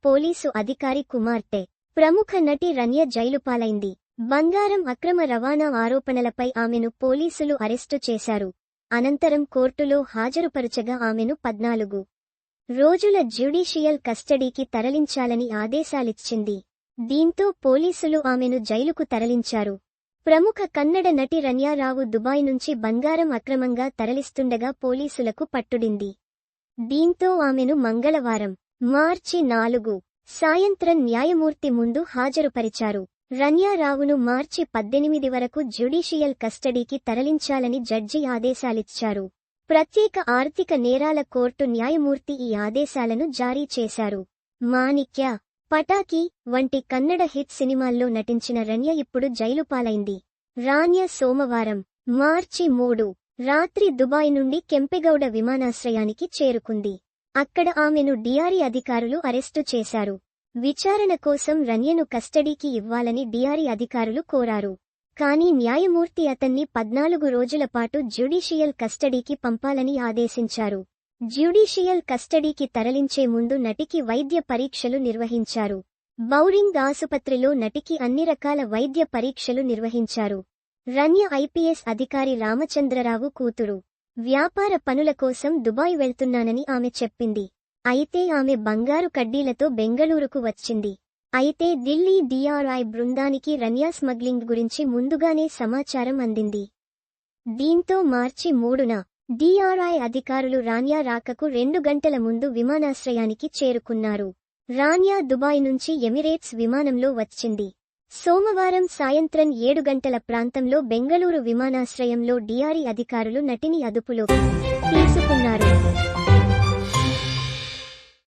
Police అధికారి కుమార్తె ప్రముఖ నటి రన్య జైలుపాలైంది. బంగారం అక్రమ రవాణా ఆరోపణలపై ఆమెను పోలీసులు అరెస్టు చేశారు. అనంతరం కోర్టులో హాజరుపరచగా ఆమెను 14 రోజుల జ్యుడిషియల్ కస్టడీకి తరలించాలని ఆదేశాలిచ్చింది. దీంతో పోలీసులు ఆమెను జైలుకు తరలించారు. ప్రముఖ కన్నడ నటి రన్యారావు దుబాయ్ నుంచి బంగారం అక్రమంగా తరలిస్తుండగా పోలీసులకు పట్టుడింది. దీంతో ఆమెను మంగళవారం మార్చి 4 సాయంత్రం న్యాయమూర్తి ముందు హాజరుపరిచారు. రన్యారావును మార్చి 18 వరకు జ్యుడిషియల్ కస్టడీకి తరలించాలని జడ్జి ఆదేశాలిచ్చారు. ప్రత్యేక ఆర్థిక నేరాల కోర్టు న్యాయమూర్తి ఈ ఆదేశాలను జారీ చేశారు. మాణిక్య, పటాకి వంటి కన్నడ హిట్ సినిమాల్లో నటించిన రన్య ఇప్పుడు జైలుపాలైంది. రాన్య సోమవారం మార్చి 3 రాత్రి దుబాయ్ నుండి కెంపెగౌడ విమానాశ్రయానికి చేరుకుంది. అక్కడ ఆమెను డిఆర్ఐ అధికారులు అరెస్టు చేశారు. విచారణ కోసం రన్యను కస్టడీకి ఇవ్వాలని డిఆర్ఐ అధికారులు కోరారు. కానీ న్యాయమూర్తి అతన్ని 14 రోజుల పాటు జ్యుడిషియల్ కస్టడీకి పంపాలని ఆదేశించారు. జ్యుడిషియల్ కస్టడీకి తరలించే ముందు నటికి వైద్య పరీక్షలు నిర్వహించారు. బౌరింగ్ ఆసుపత్రిలో నటికి అన్ని రకాల వైద్య పరీక్షలు నిర్వహించారు. రన్య ఐపీఎస్ అధికారి రామచంద్రరావు కూతురు. వ్యాపార పనుల కోసం దుబాయ్ వెళ్తున్నానని ఆమె చెప్పింది. అయితే ఆమె బంగారు కడ్డీలతో బెంగళూరుకు వచ్చింది. అయితే ఢిల్లీ డిఆర్ఐ బృందానికి రన్య స్మగ్లింగ్ గురించి ముందుగానే సమాచారం అందింది. దీంతో మార్చి 3న డిఆర్ఐ అధికారులు రాన్యా రాకకు 2 గంటల ముందు విమానాశ్రయానికి చేరుకున్నారు. రాన్యా దుబాయ్ నుంచి ఎమిరేట్స్ విమానంలో వచ్చింది. సోమవారం సాయంత్రం 7 గంటల ప్రాంతంలో బెంగళూరు విమానాశ్రయంలో డిఆర్ఐ అధికారులు నటిని అదుపులోకి తీసుకున్నారు.